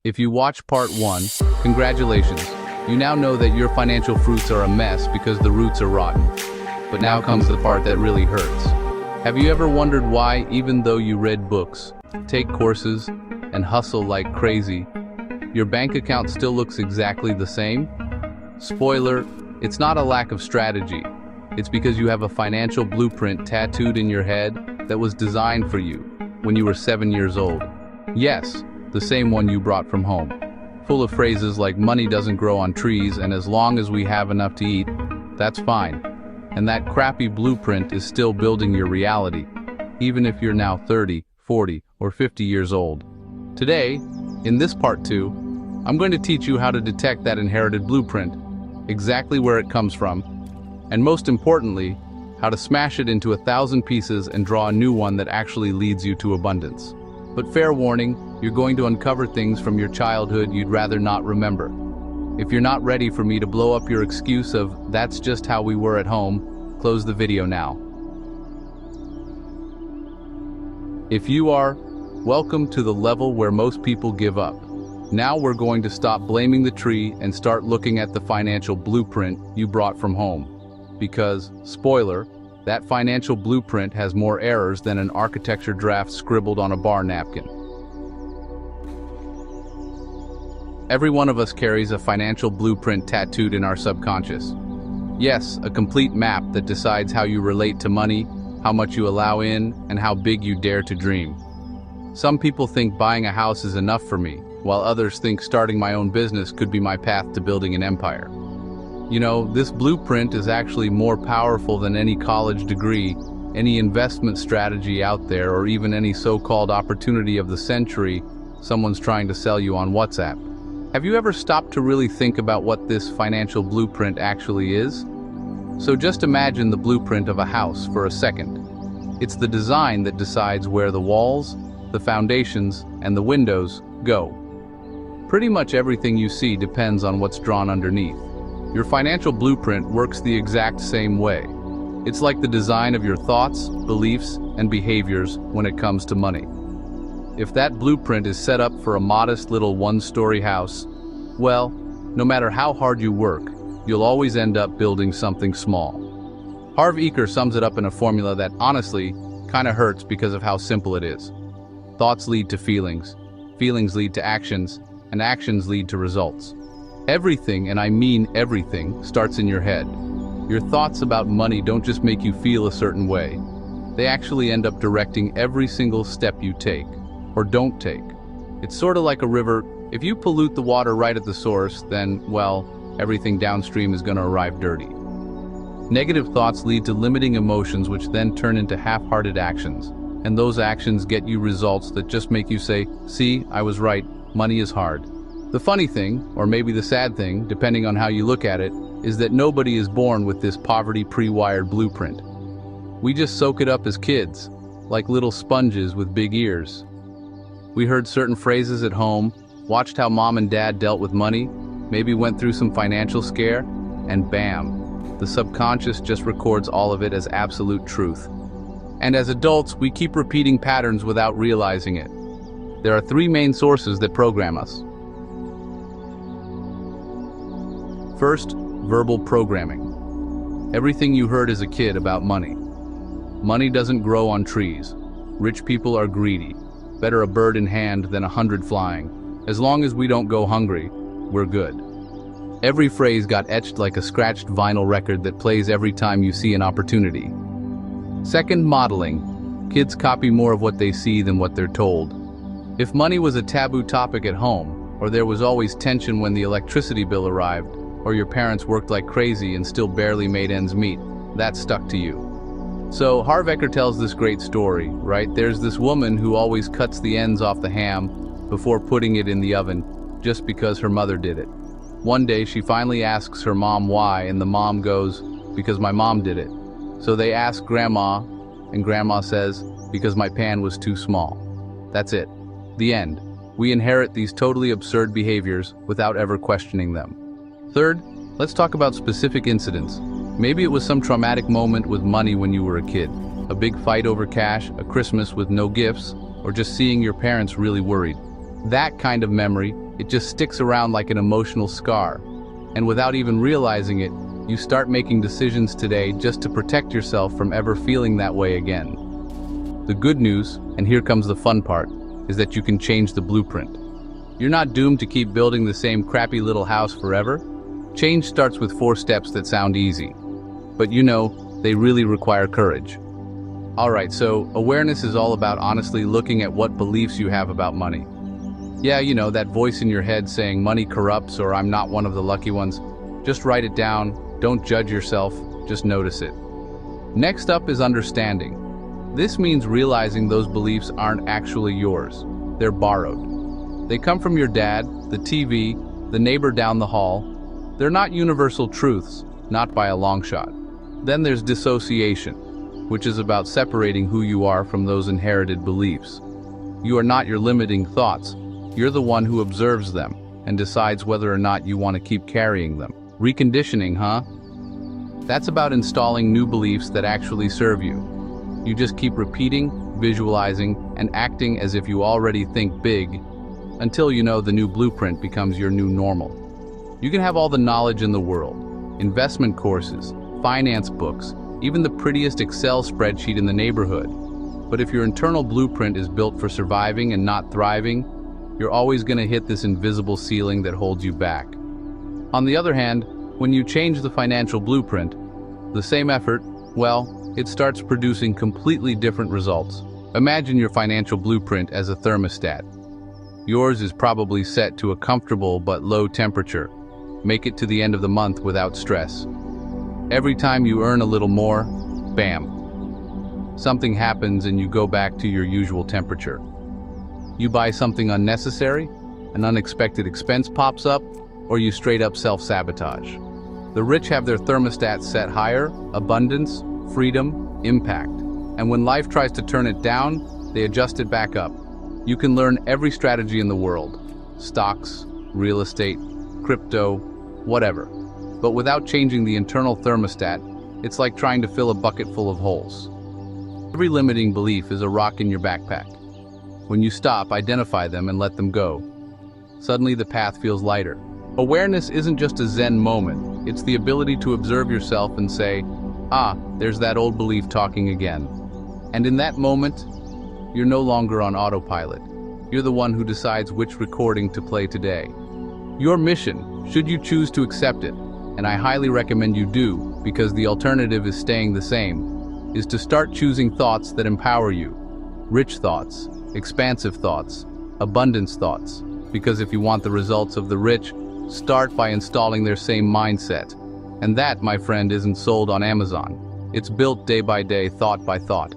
If you watch part 1, congratulations. You now know that your financial fruits are a mess because the roots are rotten. But now comes the part that really hurts. Have you ever wondered why, even though you read books, take courses, and hustle like crazy, your bank account still looks exactly the same? Spoiler, it's not a lack of strategy. It's because you have a financial blueprint tattooed in your head that was designed for you when you were 7 years old. Yes, the same one you brought from home. Full of phrases like money doesn't grow on trees and as long as we have enough to eat, that's fine. And that crappy blueprint is still building your reality, even if you're now 30, 40, or 50 years old. Today, in this part 2, I'm going to teach you how to detect that inherited blueprint, exactly where it comes from, and most importantly, how to smash it into 1,000 pieces and draw a new one that actually leads you to abundance. But fair warning, you're going to uncover things from your childhood you'd rather not remember. If you're not ready for me to blow up your excuse of, "That's just how we were at home," close the video now. If you are, welcome to the level where most people give up. Now we're going to stop blaming the tree and start looking at the financial blueprint you brought from home. Because, spoiler, that financial blueprint has more errors than an architecture draft scribbled on a bar napkin. Every one of us carries a financial blueprint tattooed in our subconscious. Yes, a complete map that decides how you relate to money, how much you allow in, and how big you dare to dream. Some people think buying a house is enough for me, while others think starting my own business could be my path to building an empire. You know, this blueprint is actually more powerful than any college degree, any investment strategy out there, or even any so-called opportunity of the century someone's trying to sell you on WhatsApp. Have you ever stopped to really think about what this financial blueprint actually is? So just imagine the blueprint of a house for a second. It's the design that decides where the walls, the foundations, and the windows go. Pretty much everything you see depends on what's drawn underneath. Your financial blueprint works the exact same way. It's like the design of your thoughts, beliefs, and behaviors when it comes to money. If that blueprint is set up for a modest little one-story house, well, no matter how hard you work, you'll always end up building something small. Harv Eker sums it up in a formula that honestly kinda hurts because of how simple it is. Thoughts lead to feelings, feelings lead to actions, and actions lead to results. Everything, and I mean everything, starts in your head. Your thoughts about money don't just make you feel a certain way. They actually end up directing every single step you take, or don't take. It's sort of like a river. If you pollute the water right at the source, then, well, everything downstream is going to arrive dirty. Negative thoughts lead to limiting emotions which then turn into half-hearted actions. And those actions get you results that just make you say, "See, I was right, money is hard." The funny thing, or maybe the sad thing, depending on how you look at it, is that nobody is born with this poverty pre-wired blueprint. We just soak it up as kids, like little sponges with big ears. We heard certain phrases at home, watched how mom and dad dealt with money, maybe went through some financial scare, and bam, the subconscious just records all of it as absolute truth. And as adults, we keep repeating patterns without realizing it. There are 3 main sources that program us. First, verbal programming. Everything you heard as a kid about money. Money doesn't grow on trees. Rich people are greedy. Better a bird in hand than 100 flying. As long as we don't go hungry, we're good. Every phrase got etched like a scratched vinyl record that plays every time you see an opportunity. Second, modeling. Kids copy more of what they see than what they're told. If money was a taboo topic at home, or there was always tension when the electricity bill arrived, or your parents worked like crazy and still barely made ends meet, that stuck to you. So Harv Eker tells this great story, right? There's this woman who always cuts the ends off the ham before putting it in the oven, just because her mother did it. One day she finally asks her mom why, and the mom goes, "Because my mom did it." So they ask grandma, and grandma says, "Because my pan was too small." That's it. The end. We inherit these totally absurd behaviors without ever questioning them. Third, let's talk about specific incidents. Maybe it was some traumatic moment with money when you were a kid, a big fight over cash, a Christmas with no gifts, or just seeing your parents really worried. That kind of memory, It just sticks around like an emotional scar. And without even realizing it, you start making decisions today just to protect yourself from ever feeling that way again. The good news, and here comes the fun part, is that you can change the blueprint. You're not doomed to keep building the same crappy little house forever. Change starts with 4 steps that sound easy. But they really require courage. Alright, so awareness is all about honestly looking at what beliefs you have about money. Yeah, that voice in your head saying money corrupts or I'm not one of the lucky ones. Just write it down, don't judge yourself, just notice it. Next up is understanding. This means realizing those beliefs aren't actually yours. They're borrowed. They come from your dad, the TV, the neighbor down the hall. They're not universal truths, not by a long shot. Then there's dissociation, which is about separating who you are from those inherited beliefs. You are not your limiting thoughts. You're the one who observes them and decides whether or not you want to keep carrying them. Reconditioning, huh? That's about installing new beliefs that actually serve you. You just keep repeating, visualizing, and acting as if you already think big until the new blueprint becomes your new normal. You can have all the knowledge in the world, investment courses, finance books, even the prettiest Excel spreadsheet in the neighborhood. But if your internal blueprint is built for surviving and not thriving, you're always going to hit this invisible ceiling that holds you back. On the other hand, when you change the financial blueprint, the same effort, it starts producing completely different results. Imagine your financial blueprint as a thermostat. Yours is probably set to a comfortable but low temperature. Make it to the end of the month without stress. Every time you earn a little more, bam, something happens and you go back to your usual temperature. You buy something unnecessary, an unexpected expense pops up, or you straight up self-sabotage. The rich have their thermostat set higher: abundance, freedom, impact. And when life tries to turn it down, they adjust it back up. You can learn every strategy in the world: stocks, real estate, crypto, whatever. But without changing the internal thermostat, it's like trying to fill a bucket full of holes. Every limiting belief is a rock in your backpack. When you stop, identify them and let them go. Suddenly the path feels lighter. Awareness isn't just a Zen moment, it's the ability to observe yourself and say, there's that old belief talking again. And in that moment, you're no longer on autopilot. You're the one who decides which recording to play today. Your mission, should you choose to accept it, and I highly recommend you do, because the alternative is staying the same, is to start choosing thoughts that empower you. Rich thoughts, expansive thoughts, abundance thoughts. Because if you want the results of the rich, start by installing their same mindset. And that, my friend, isn't sold on Amazon. It's built day by day, thought by thought.